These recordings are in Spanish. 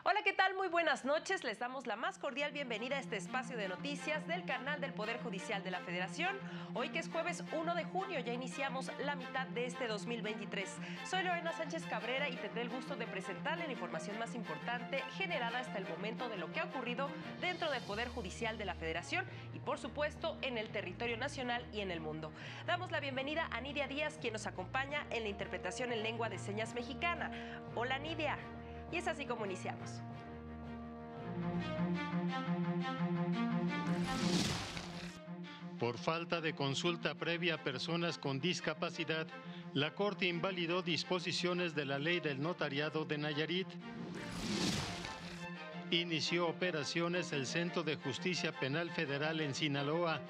Hola, ¿qué tal? Muy buenas noches. Les damos la más cordial bienvenida a este espacio de noticias del canal del Poder Judicial de la Federación. Hoy que es jueves 1 de junio, ya iniciamos la mitad de este 2023. Soy Lorena Sánchez Cabrera y tendré el gusto de presentarle la información más importante generada hasta el momento de lo que ha ocurrido dentro del Poder Judicial de la Federación y, por supuesto, en el territorio nacional y en el mundo. Damos la bienvenida a Nidia Díaz, quien nos acompaña en la interpretación en lengua de señas mexicana. Hola, Nidia. Y es así como iniciamos. Por falta de consulta previa a personas con discapacidad, la Corte invalidó disposiciones de la Ley del Notariado de Nayarit. Inició operaciones el Centro de Justicia Penal Federal en Sinaloa.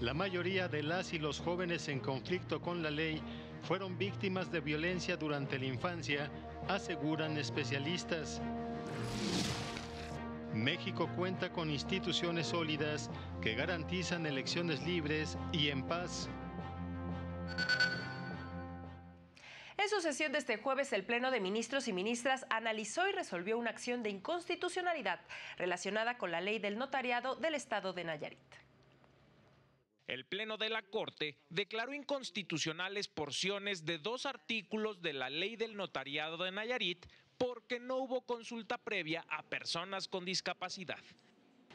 La mayoría de las y los jóvenes en conflicto con la ley fueron víctimas de violencia durante la infancia, aseguran especialistas. México cuenta con instituciones sólidas que garantizan elecciones libres y en paz. En su sesión de este jueves, el Pleno de Ministros y Ministras analizó y resolvió una acción de inconstitucionalidad relacionada con la ley del notariado del estado de Nayarit. El Pleno de la Corte declaró inconstitucionales porciones de 2 artículos de la Ley del Notariado de Nayarit porque no hubo consulta previa a personas con discapacidad.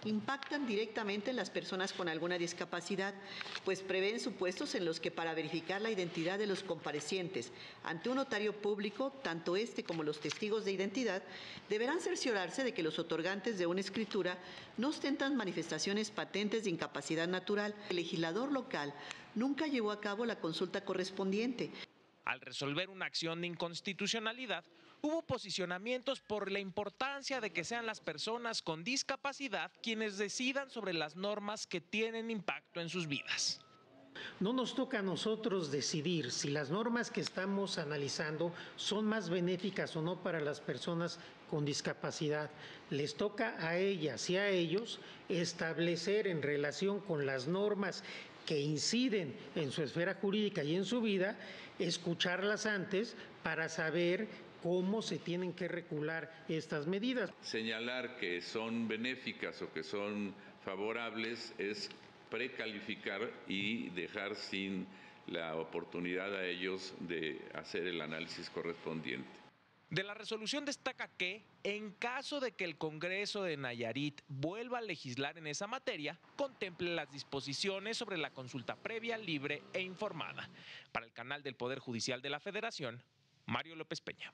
Impactan directamente en las personas con alguna discapacidad, pues prevén supuestos en los que para verificar la identidad de los comparecientes ante un notario público, tanto este como los testigos de identidad, deberán cerciorarse de que los otorgantes de una escritura no ostentan manifestaciones patentes de incapacidad natural. El legislador local nunca llevó a cabo la consulta correspondiente. Al resolver una acción de inconstitucionalidad, hubo posicionamientos por la importancia de que sean las personas con discapacidad quienes decidan sobre las normas que tienen impacto en sus vidas. No nos toca a nosotros decidir si las normas que estamos analizando son más benéficas o no para las personas con discapacidad. Les toca a ellas y a ellos establecer en relación con las normas que inciden en su esfera jurídica y en su vida, escucharlas antes para saber cómo se tienen que regular estas medidas. Señalar que son benéficas o que son favorables es precalificar y dejar sin la oportunidad a ellos de hacer el análisis correspondiente. De la resolución destaca que, en caso de que el Congreso de Nayarit vuelva a legislar en esa materia, contemple las disposiciones sobre la consulta previa, libre e informada. Para el canal del Poder Judicial de la Federación, Mario López Peña.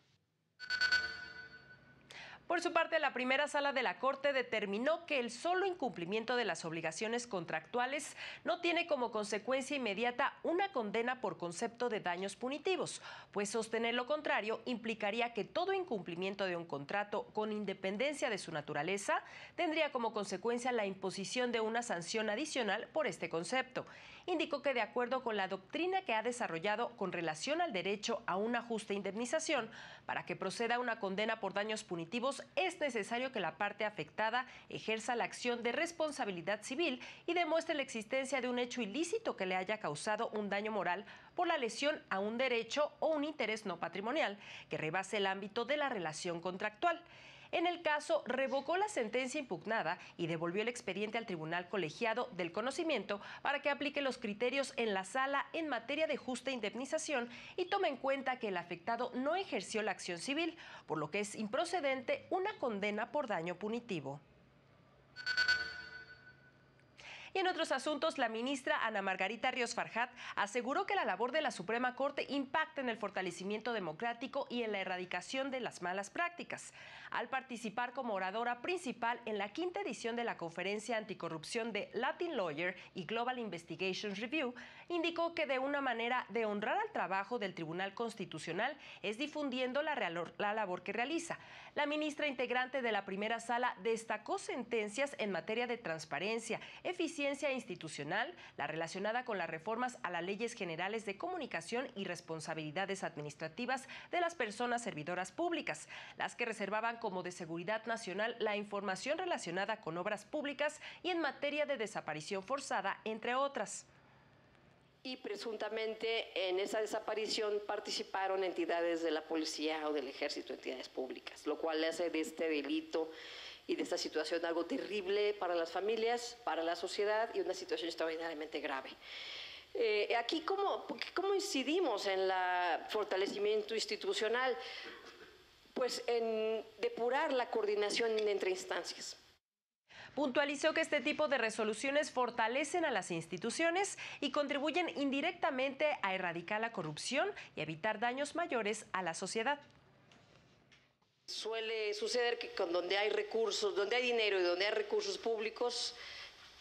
Por su parte, la primera sala de la Corte determinó que el solo incumplimiento de las obligaciones contractuales no tiene como consecuencia inmediata una condena por concepto de daños punitivos, pues sostener lo contrario implicaría que todo incumplimiento de un contrato, con independencia de su naturaleza, tendría como consecuencia la imposición de una sanción adicional por este concepto. Indicó que de acuerdo con la doctrina que ha desarrollado con relación al derecho a una justa indemnización, para que proceda una condena por daños punitivos, es necesario que la parte afectada ejerza la acción de responsabilidad civil y demuestre la existencia de un hecho ilícito que le haya causado un daño moral por la lesión a un derecho o un interés no patrimonial que rebase el ámbito de la relación contractual. En el caso, revocó la sentencia impugnada y devolvió el expediente al Tribunal Colegiado del Conocimiento para que aplique los criterios en la sala en materia de justa indemnización y tome en cuenta que el afectado no ejerció la acción civil, por lo que es improcedente una condena por daño punitivo. Y en otros asuntos, la ministra Ana Margarita Ríos Farjat aseguró que la labor de la Suprema Corte impacta en el fortalecimiento democrático y en la erradicación de las malas prácticas. Al participar como oradora principal en la 5ª edición de la Conferencia Anticorrupción de Latin Lawyer y Global Investigations Review, indicó que de una manera de honrar al trabajo del Tribunal Constitucional es difundiendo la labor que realiza. La ministra integrante de la primera sala destacó sentencias en materia de transparencia, eficiencia deficiencia institucional, la relacionada con las reformas a las leyes generales de comunicación y responsabilidades administrativas de las personas servidoras públicas, las que reservaban como de seguridad nacional la información relacionada con obras públicas y en materia de desaparición forzada, entre otras. Y presuntamente en esa desaparición participaron entidades de la policía o del ejército, entidades públicas, lo cual hace de este delito y de esta situación algo terrible para las familias, para la sociedad y una situación extraordinariamente grave. Aquí, ¿cómo incidimos en el fortalecimiento institucional? Pues en depurar la coordinación entre instancias. Puntualizó que este tipo de resoluciones fortalecen a las instituciones y contribuyen indirectamente a erradicar la corrupción y evitar daños mayores a la sociedad. Suele suceder que donde hay recursos, donde hay dinero y donde hay recursos públicos,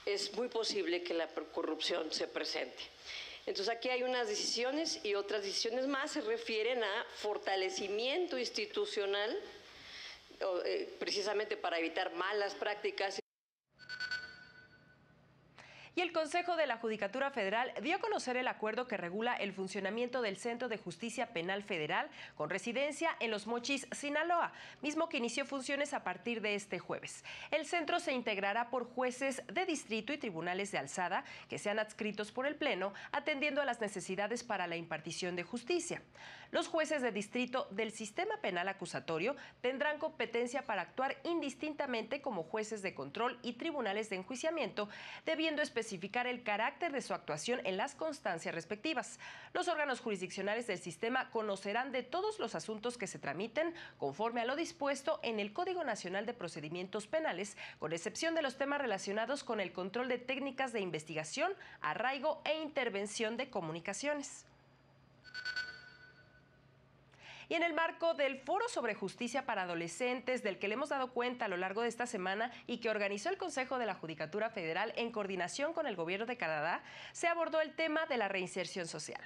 es muy posible que la corrupción se presente. Entonces aquí hay unas decisiones y otras decisiones más se refieren a fortalecimiento institucional, precisamente para evitar malas prácticas. Y el Consejo de la Judicatura Federal dio a conocer el acuerdo que regula el funcionamiento del Centro de Justicia Penal Federal con residencia en Los Mochis, Sinaloa, mismo que inició funciones a partir de este jueves. El centro se integrará por jueces de distrito y tribunales de alzada que sean adscritos por el Pleno, atendiendo a las necesidades para la impartición de justicia. Los jueces de distrito del sistema penal acusatorio tendrán competencia para actuar indistintamente como jueces de control y tribunales de enjuiciamiento, debiendo especificar el carácter de su actuación en las constancias respectivas. Los órganos jurisdiccionales del sistema conocerán de todos los asuntos que se tramiten conforme a lo dispuesto en el Código Nacional de Procedimientos Penales, con excepción de los temas relacionados con el control de técnicas de investigación, arraigo e intervención de comunicaciones. Y en el marco del Foro sobre Justicia para Adolescentes, del que le hemos dado cuenta a lo largo de esta semana y que organizó el Consejo de la Judicatura Federal en coordinación con el Gobierno de Canadá, se abordó el tema de la reinserción social.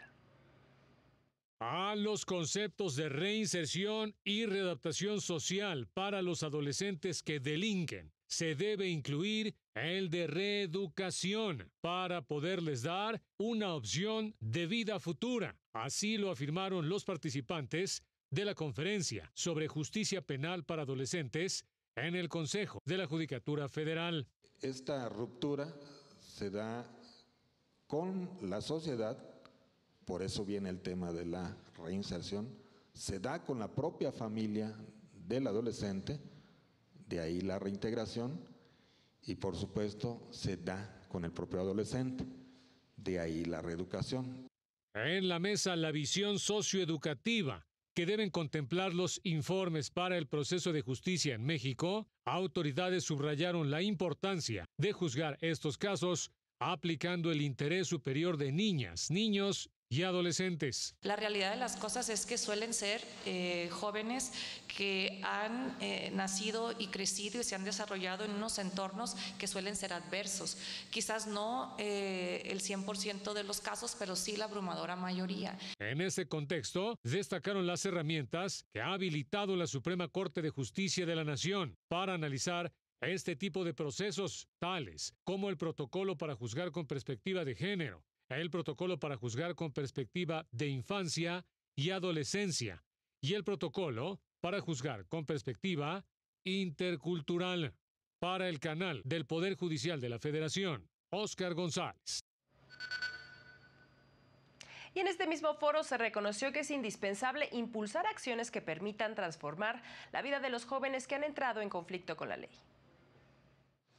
A los conceptos de reinserción y readaptación social para los adolescentes que delinquen se debe incluir el de reeducación para poderles dar una opción de vida futura. Así lo afirmaron los participantes de la conferencia sobre justicia penal para adolescentes en el Consejo de la Judicatura Federal. Esta ruptura se da con la sociedad, por eso viene el tema de la reinserción, se da con la propia familia del adolescente, de ahí la reintegración, y por supuesto se da con el propio adolescente, de ahí la reeducación. En la mesa, la visión socioeducativa que deben contemplar los informes para el proceso de justicia en México, autoridades subrayaron la importancia de juzgar estos casos aplicando el interés superior de niñas, niños y adolescentes. La realidad de las cosas es que suelen ser jóvenes que han nacido y crecido y se han desarrollado en unos entornos que suelen ser adversos. Quizás no el 100% de los casos, pero sí la abrumadora mayoría. En ese contexto, destacaron las herramientas que ha habilitado la Suprema Corte de Justicia de la Nación para analizar este tipo de procesos, tales como el protocolo para juzgar con perspectiva de género, el protocolo para juzgar con perspectiva de infancia y adolescencia y el protocolo para juzgar con perspectiva intercultural. Para el canal del Poder Judicial de la Federación, Óscar González. Y en este mismo foro se reconoció que es indispensable impulsar acciones que permitan transformar la vida de los jóvenes que han entrado en conflicto con la ley.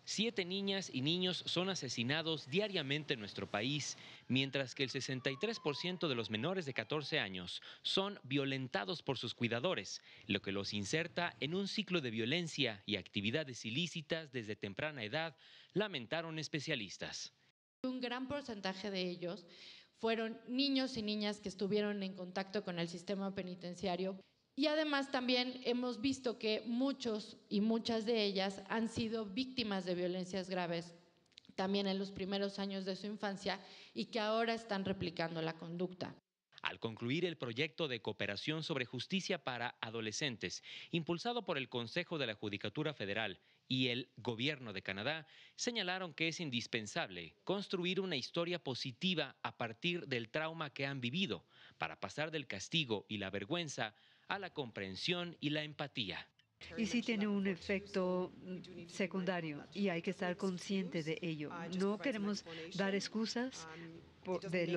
7 niñas y niños son asesinados diariamente en nuestro país, mientras que el 63% de los menores de 14 años son violentados por sus cuidadores, lo que los inserta en un ciclo de violencia y actividades ilícitas desde temprana edad, lamentaron especialistas. Un gran porcentaje de ellos fueron niños y niñas que estuvieron en contacto con el sistema penitenciario. Y además también hemos visto que muchos y muchas de ellas han sido víctimas de violencias graves también en los primeros años de su infancia y que ahora están replicando la conducta. Al concluir el proyecto de cooperación sobre justicia para adolescentes, impulsado por el Consejo de la Judicatura Federal y el Gobierno de Canadá señalaron que es indispensable construir una historia positiva a partir del trauma que han vivido para pasar del castigo y la vergüenza a la comprensión y la empatía. Y sí tiene un efecto secundario y hay que estar consciente de ello. No queremos dar excusas de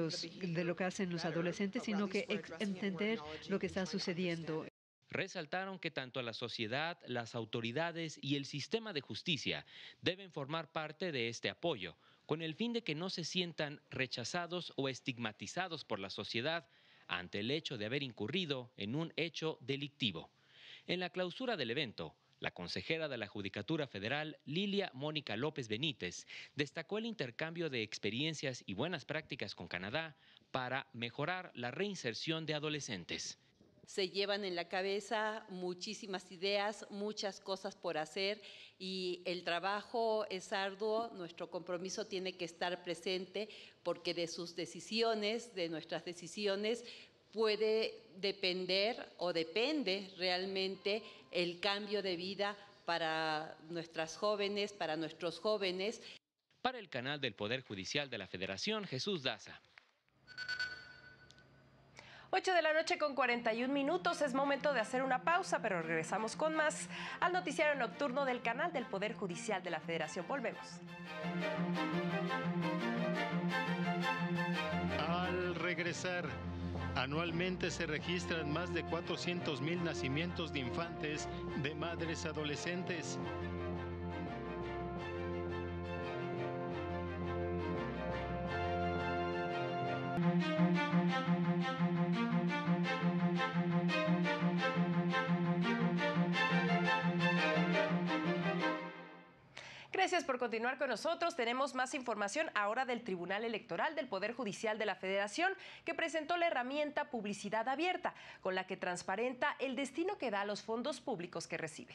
lo que hacen los adolescentes, sino que entender lo que está sucediendo. Resaltaron que tanto la sociedad, las autoridades y el sistema de justicia deben formar parte de este apoyo, con el fin de que no se sientan rechazados o estigmatizados por la sociedad ante el hecho de haber incurrido en un hecho delictivo. En la clausura del evento, la consejera de la Judicatura Federal, Lilia Mónica López Benítez, destacó el intercambio de experiencias y buenas prácticas con Canadá para mejorar la reinserción de adolescentes. Se llevan en la cabeza muchísimas ideas, muchas cosas por hacer y el trabajo es arduo, nuestro compromiso tiene que estar presente porque de sus decisiones, de nuestras decisiones, puede depender o depende realmente el cambio de vida para nuestras jóvenes, para nuestros jóvenes. Para el canal del Poder Judicial de la Federación, Jesús Daza. 8 de la noche con 41 minutos, es momento de hacer una pausa, pero regresamos con más al noticiario nocturno del canal del Poder Judicial de la Federación. Volvemos. Al regresar, anualmente se registran más de 400,000 nacimientos de infantes de madres adolescentes. Gracias por continuar con nosotros. Tenemos más información ahora del Tribunal Electoral del Poder Judicial de la Federación, que presentó la herramienta Publicidad Abierta, con la que transparenta el destino que da a los fondos públicos que recibe.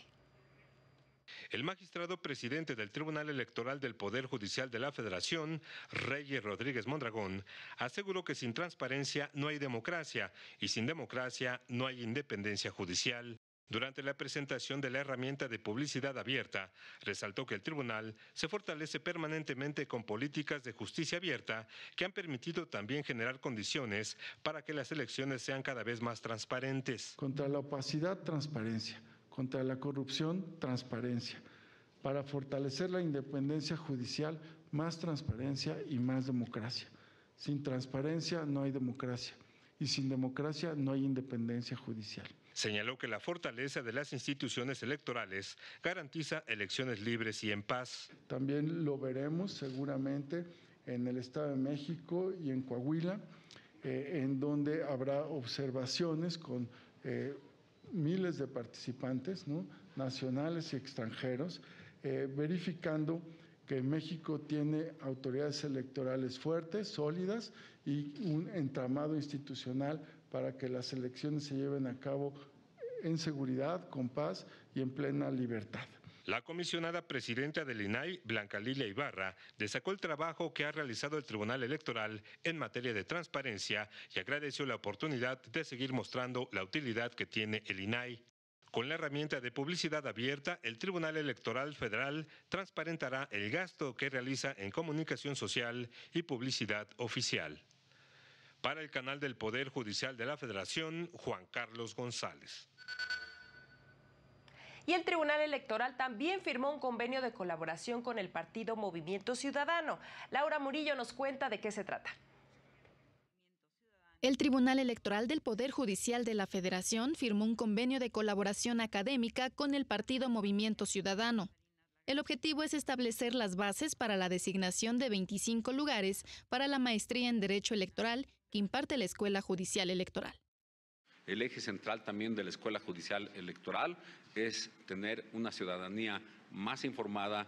El magistrado presidente del Tribunal Electoral del Poder Judicial de la Federación, Reyes Rodríguez Mondragón, aseguró que sin transparencia no hay democracia y sin democracia no hay independencia judicial. Durante la presentación de la herramienta de publicidad abierta, resaltó que el tribunal se fortalece permanentemente con políticas de justicia abierta que han permitido también generar condiciones para que las elecciones sean cada vez más transparentes. Contra la opacidad, transparencia. Contra la corrupción, transparencia. Para fortalecer la independencia judicial, más transparencia y más democracia. Sin transparencia no hay democracia y sin democracia no hay independencia judicial. Señaló que la fortaleza de las instituciones electorales garantiza elecciones libres y en paz. También lo veremos seguramente en el Estado de México y en Coahuila, en donde habrá observaciones con miles de participantes, ¿no?, nacionales y extranjeros, verificando que México tiene autoridades electorales fuertes, sólidas y un entramado institucional para que las elecciones se lleven a cabo en seguridad, con paz y en plena libertad. La comisionada presidenta del INAI, Blanca Lilia Ibarra, destacó el trabajo que ha realizado el Tribunal Electoral en materia de transparencia y agradeció la oportunidad de seguir mostrando la utilidad que tiene el INAI. Con la herramienta de publicidad abierta, el Tribunal Electoral Federal transparentará el gasto que realiza en comunicación social y publicidad oficial. Para el canal del Poder Judicial de la Federación, Juan Carlos González. Y el Tribunal Electoral también firmó un convenio de colaboración con el partido Movimiento Ciudadano. Laura Murillo nos cuenta de qué se trata. El Tribunal Electoral del Poder Judicial de la Federación firmó un convenio de colaboración académica con el partido Movimiento Ciudadano. El objetivo es establecer las bases para la designación de 25 lugares para la maestría en Derecho Electoral que imparte la Escuela Judicial Electoral. El eje central también de la Escuela Judicial Electoral es tener una ciudadanía más informada,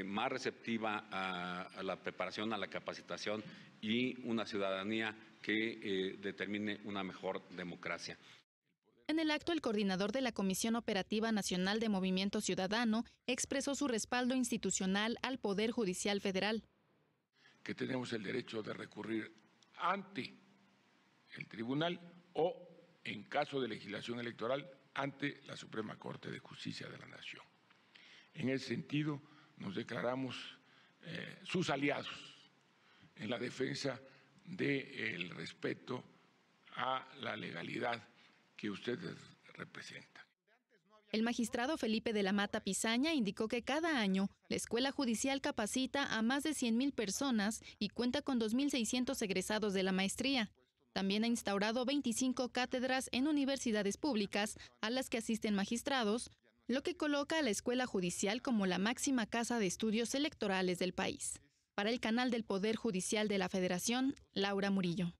más receptiva a la preparación, a la capacitación y una ciudadanía que determine una mejor democracia. En el acto, el coordinador de la Comisión Operativa Nacional de Movimiento Ciudadano expresó su respaldo institucional al Poder Judicial Federal. Que tenemos el derecho de recurrir ante el tribunal o, en caso de legislación electoral, ante la Suprema Corte de Justicia de la Nación. En ese sentido, nos declaramos sus aliados en la defensa del respeto a la legalidad que ustedes representan. El magistrado Felipe de la Mata Pizaña indicó que cada año la Escuela Judicial capacita a más de 100,000 personas y cuenta con 2,600 egresados de la maestría. También ha instaurado 25 cátedras en universidades públicas a las que asisten magistrados, lo que coloca a la Escuela Judicial como la máxima casa de estudios electorales del país. Para el canal del Poder Judicial de la Federación, Laura Murillo.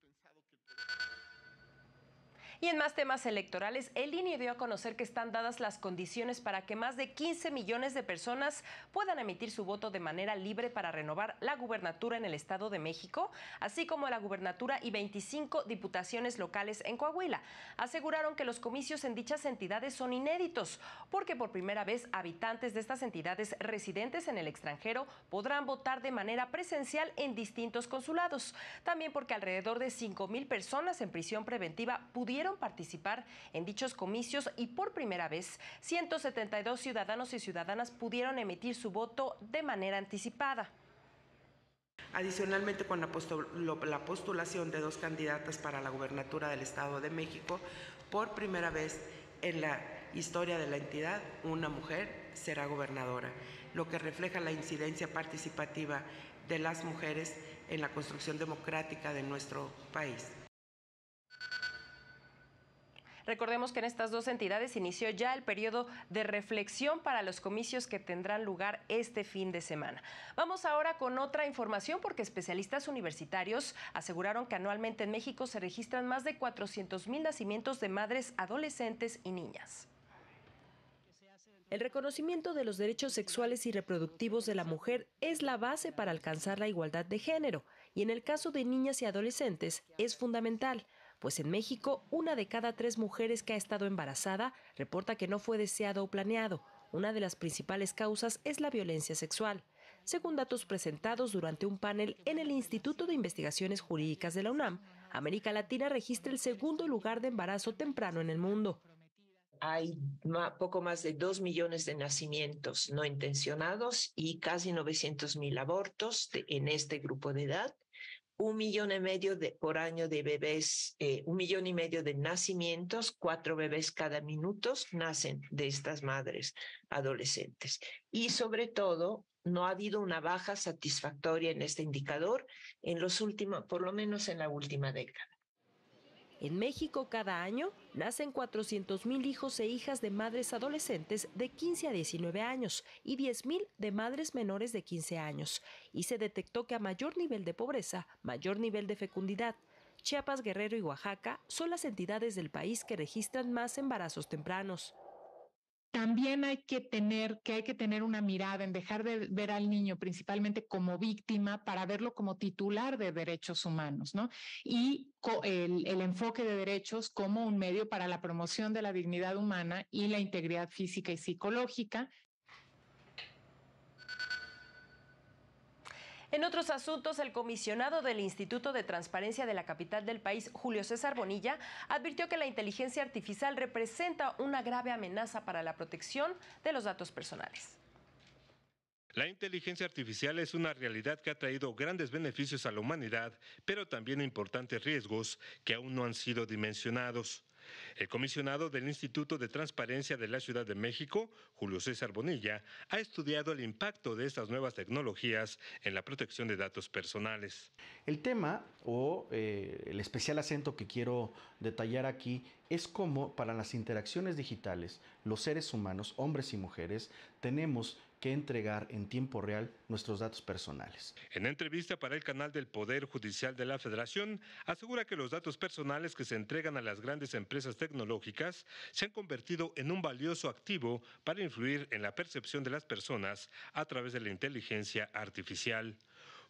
Y en más temas electorales, el INE dio a conocer que están dadas las condiciones para que más de 15 millones de personas puedan emitir su voto de manera libre para renovar la gubernatura en el Estado de México, así como la gubernatura y 25 diputaciones locales en Coahuila. Aseguraron que los comicios en dichas entidades son inéditos, porque por primera vez habitantes de estas entidades residentes en el extranjero podrán votar de manera presencial en distintos consulados. También porque alrededor de 5,000 personas en prisión preventiva pudieron participar en dichos comicios y por primera vez 172 ciudadanos y ciudadanas pudieron emitir su voto de manera anticipada. Adicionalmente, con la postulación de 2 candidatas para la gubernatura del Estado de México, por primera vez en la historia de la entidad, una mujer será gobernadora, lo que refleja la incidencia participativa de las mujeres en la construcción democrática de nuestro país. Recordemos que en estas 2 entidades inició ya el periodo de reflexión para los comicios que tendrán lugar este fin de semana. Vamos ahora con otra información porque especialistas universitarios aseguraron que anualmente en México se registran más de 400,000 nacimientos de madres, adolescentes y niñas. El reconocimiento de los derechos sexuales y reproductivos de la mujer es la base para alcanzar la igualdad de género y en el caso de niñas y adolescentes es fundamental. Pues en México, 1 de cada 3 mujeres que ha estado embarazada reporta que no fue deseado o planeado. Una de las principales causas es la violencia sexual, según datos presentados durante un panel en el Instituto de Investigaciones Jurídicas de la UNAM. América Latina registra el 2º lugar de embarazo temprano en el mundo. Hay poco más de 2 millones de nacimientos no intencionados y casi 900,000 abortos en este grupo de edad. 1,5 millones por año de bebés, 1,5 millones de nacimientos, 4 bebés cada minuto nacen de estas madres adolescentes. Y sobre todo, no ha habido una baja satisfactoria en este indicador en los últimos, por lo menos en la última década. En México, cada año, nacen 400,000 hijos e hijas de madres adolescentes de 15 a 19 años y 10,000 de madres menores de 15 años. Y se detectó que a mayor nivel de pobreza, mayor nivel de fecundidad. Chiapas, Guerrero y Oaxaca son las entidades del país que registran más embarazos tempranos. También hay que tener una mirada en dejar de ver al niño principalmente como víctima para verlo como titular de derechos humanos, ¿no? Y el enfoque de derechos como un medio para la promoción de la dignidad humana y la integridad física y psicológica. En otros asuntos, el comisionado del Instituto de Transparencia de la capital del país, Julio César Bonilla, advirtió que la inteligencia artificial representa una grave amenaza para la protección de los datos personales. La inteligencia artificial es una realidad que ha traído grandes beneficios a la humanidad, pero también importantes riesgos que aún no han sido dimensionados. El comisionado del Instituto de Transparencia de la Ciudad de México, Julio César Bonilla, ha estudiado el impacto de estas nuevas tecnologías en la protección de datos personales. El tema o el especial acento que quiero detallar aquí es cómo para las interacciones digitales los seres humanos, hombres y mujeres, tenemos que entregar en tiempo real nuestros datos personales. En entrevista para el canal del Poder Judicial de la Federación, asegura que los datos personales que se entregan a las grandes empresas tecnológicas se han convertido en un valioso activo para influir en la percepción de las personas a través de la inteligencia artificial.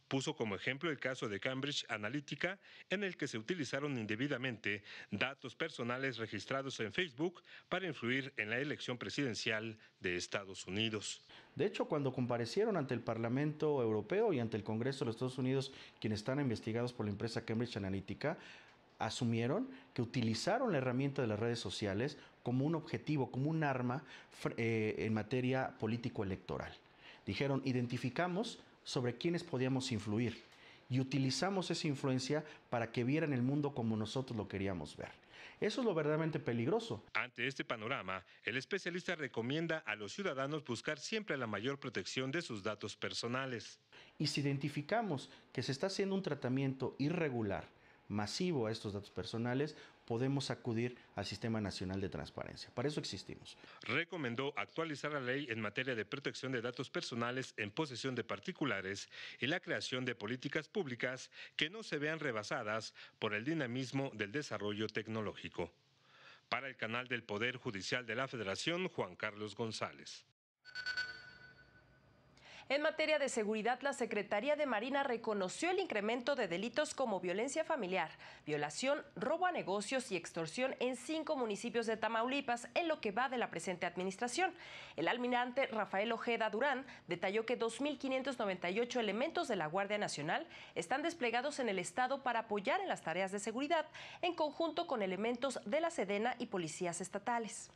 Puso como ejemplo el caso de Cambridge Analytica, en el que se utilizaron indebidamente datos personales registrados en Facebook para influir en la elección presidencial de Estados Unidos. De hecho, cuando comparecieron ante el Parlamento Europeo y ante el Congreso de los Estados Unidos, quienes están investigados por la empresa Cambridge Analytica, asumieron que utilizaron la herramienta de las redes sociales como un objetivo, como un arma en materia político-electoral. Dijeron, identificamos sobre quiénes podíamos influir y utilizamos esa influencia para que vieran el mundo como nosotros lo queríamos ver. Eso es lo verdaderamente peligroso. Ante este panorama, el especialista recomienda a los ciudadanos buscar siempre la mayor protección de sus datos personales. Y si identificamos que se está haciendo un tratamiento irregular, masivo a estos datos personales, podemos acudir al Sistema Nacional de Transparencia. Para eso existimos. Recomendó actualizar la ley en materia de protección de datos personales en posesión de particulares y la creación de políticas públicas que no se vean rebasadas por el dinamismo del desarrollo tecnológico. Para el canal del Poder Judicial de la Federación, Juan Carlos González. En materia de seguridad, la Secretaría de Marina reconoció el incremento de delitos como violencia familiar, violación, robo a negocios y extorsión en 5 municipios de Tamaulipas en lo que va de la presente administración. El almirante Rafael Ojeda Durán detalló que 2.598 elementos de la Guardia Nacional están desplegados en el estado para apoyar en las tareas de seguridad, en conjunto con elementos de la Sedena y policías estatales.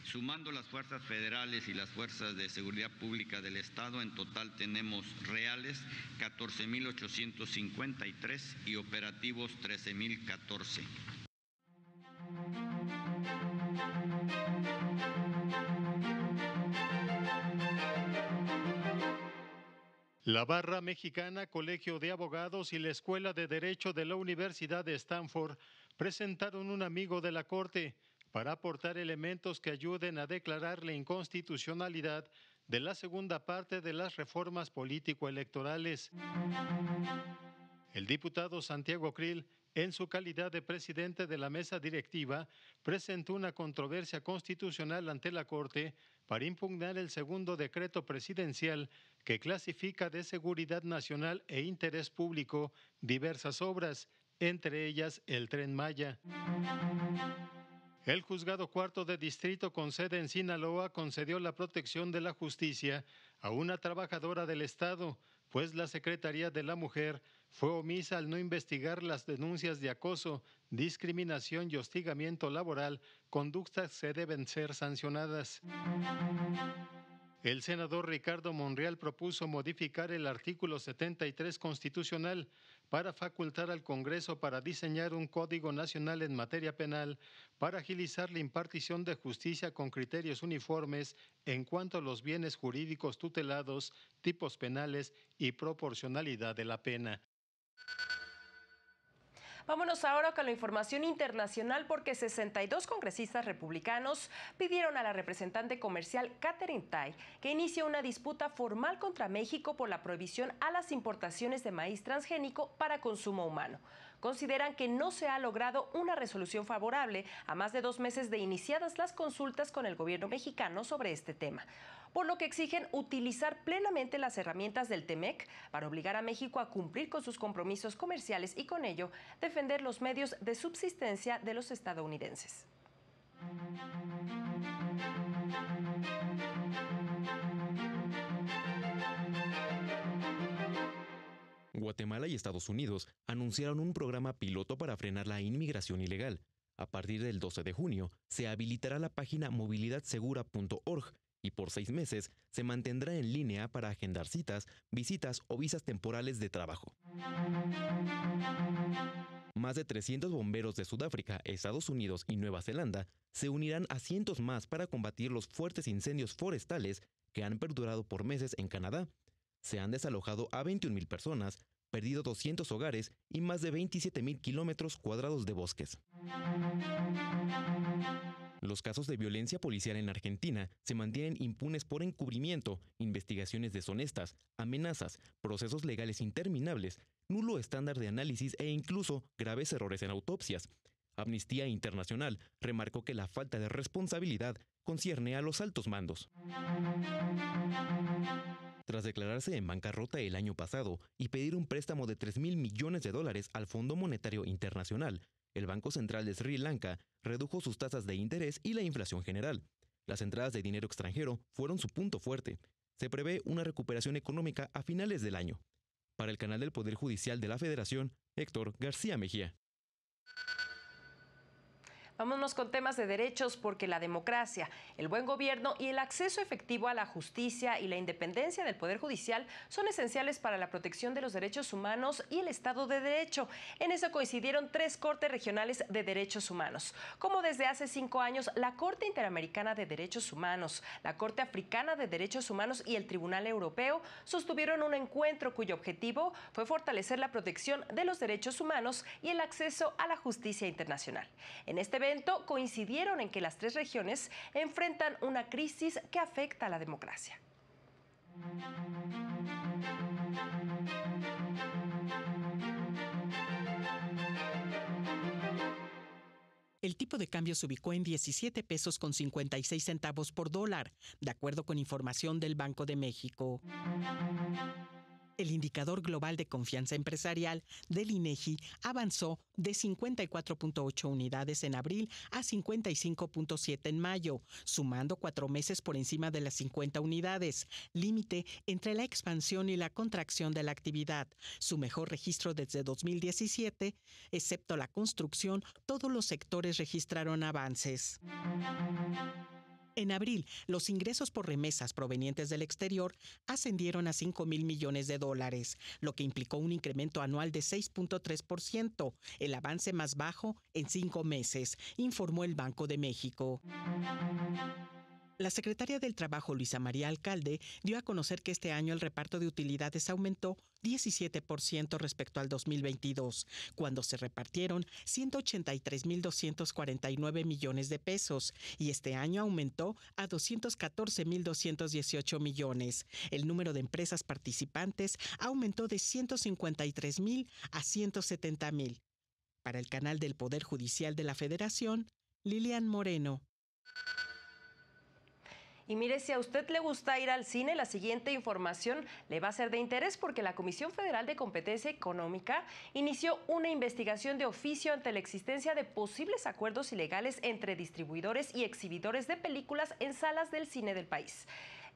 Sumando las fuerzas federales y las fuerzas de seguridad pública del Estado, en total tenemos reales 14.853 y operativos 13.014. La Barra Mexicana, Colegio de Abogados y la Escuela de Derecho de la Universidad de Stanford presentaron un amigo de la Corte para aportar elementos que ayuden a declarar la inconstitucionalidad de la segunda parte de las reformas político-electorales. El diputado Santiago Krill, en su calidad de presidente de la mesa directiva, presentó una controversia constitucional ante la Corte para impugnar el segundo decreto presidencial que clasifica de seguridad nacional e interés público diversas obras, entre ellas el Tren Maya. El Juzgado Cuarto de Distrito con sede en Sinaloa concedió la protección de la justicia a una trabajadora del Estado, pues la Secretaría de la Mujer fue omisa al no investigar las denuncias de acoso, discriminación y hostigamiento laboral, conductas que deben ser sancionadas. El senador Ricardo Monreal propuso modificar el artículo 73 constitucional para facultar al Congreso para diseñar un Código Nacional en materia penal para agilizar la impartición de justicia con criterios uniformes en cuanto a los bienes jurídicos tutelados, tipos penales y proporcionalidad de la pena. Vámonos ahora con la información internacional porque 62 congresistas republicanos pidieron a la representante comercial Katherine Tai que inicie una disputa formal contra México por la prohibición a las importaciones de maíz transgénico para consumo humano. Consideran que no se ha logrado una resolución favorable a más de 2 meses de iniciadas las consultas con el gobierno mexicano sobre este tema, por lo que exigen utilizar plenamente las herramientas del TEMEC para obligar a México a cumplir con sus compromisos comerciales y con ello defender los medios de subsistencia de los estadounidenses. Guatemala y Estados Unidos anunciaron un programa piloto para frenar la inmigración ilegal. A partir del 12 de junio, se habilitará la página movilidadsegura.org y por 6 meses se mantendrá en línea para agendar citas, visitas o visas temporales de trabajo. Más de 300 bomberos de Sudáfrica, Estados Unidos y Nueva Zelanda se unirán a cientos más para combatir los fuertes incendios forestales que han perdurado por meses en Canadá. Se han desalojado a 21,000 personas, perdido 200 hogares y más de 27,000 kilómetros cuadrados de bosques. Los casos de violencia policial en Argentina se mantienen impunes por encubrimiento, investigaciones deshonestas, amenazas, procesos legales interminables, nulo estándar de análisis e incluso graves errores en autopsias. Amnistía Internacional remarcó que la falta de responsabilidad concierne a los altos mandos. Tras declararse en bancarrota el año pasado y pedir un préstamo de $3,000 millones al Fondo Monetario Internacional, el Banco Central de Sri Lanka redujo sus tasas de interés y la inflación general. Las entradas de dinero extranjero fueron su punto fuerte. Se prevé una recuperación económica a finales del año. Para el canal del Poder Judicial de la Federación, Héctor García Mejía. Vámonos con temas de derechos porque la democracia, el buen gobierno y el acceso efectivo a la justicia y la independencia del Poder Judicial son esenciales para la protección de los derechos humanos y el Estado de Derecho. En eso coincidieron 3 cortes regionales de derechos humanos, como desde hace 5 años la Corte Interamericana de Derechos Humanos, la Corte Africana de Derechos Humanos y el Tribunal Europeo sostuvieron un encuentro cuyo objetivo fue fortalecer la protección de los derechos humanos y el acceso a la justicia internacional. En este evento coincidieron en que las 3 regiones enfrentan una crisis que afecta a la democracia. El tipo de cambio se ubicó en 17 pesos con 56 centavos por dólar, de acuerdo con información del Banco de México. El indicador global de confianza empresarial del INEGI avanzó de 54.8 unidades en abril a 55.7 en mayo, sumando 4 meses por encima de las 50 unidades, límite entre la expansión y la contracción de la actividad. Su mejor registro desde 2017, excepto la construcción, todos los sectores registraron avances. En abril, los ingresos por remesas provenientes del exterior ascendieron a $5,000 millones, lo que implicó un incremento anual de 6.3%, el avance más bajo en 5 meses, informó el Banco de México. La secretaria del Trabajo, Luisa María Alcalde, dio a conocer que este año el reparto de utilidades aumentó 17% respecto al 2022, cuando se repartieron 183.249 millones de pesos, y este año aumentó a 214.218 millones. El número de empresas participantes aumentó de 153.000 a 170.000. Para el canal del Poder Judicial de la Federación, Lilian Moreno. Y mire, si a usted le gusta ir al cine, la siguiente información le va a ser de interés porque la Comisión Federal de Competencia Económica inició una investigación de oficio ante la existencia de posibles acuerdos ilegales entre distribuidores y exhibidores de películas en salas del cine del país.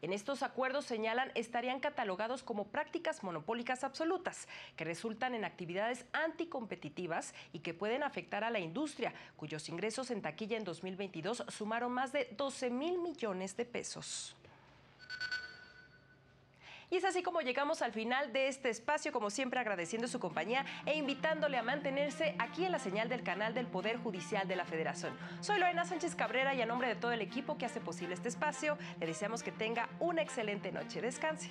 En estos acuerdos, señalan, estarían catalogados como prácticas monopólicas absolutas, que resultan en actividades anticompetitivas y que pueden afectar a la industria, cuyos ingresos en taquilla en 2022 sumaron más de 12,000 millones de pesos. Y es así como llegamos al final de este espacio, como siempre agradeciendo su compañía e invitándole a mantenerse aquí en la señal del canal del Poder Judicial de la Federación. Soy Lorena Sánchez Cabrera y a nombre de todo el equipo que hace posible este espacio, le deseamos que tenga una excelente noche. Descanse.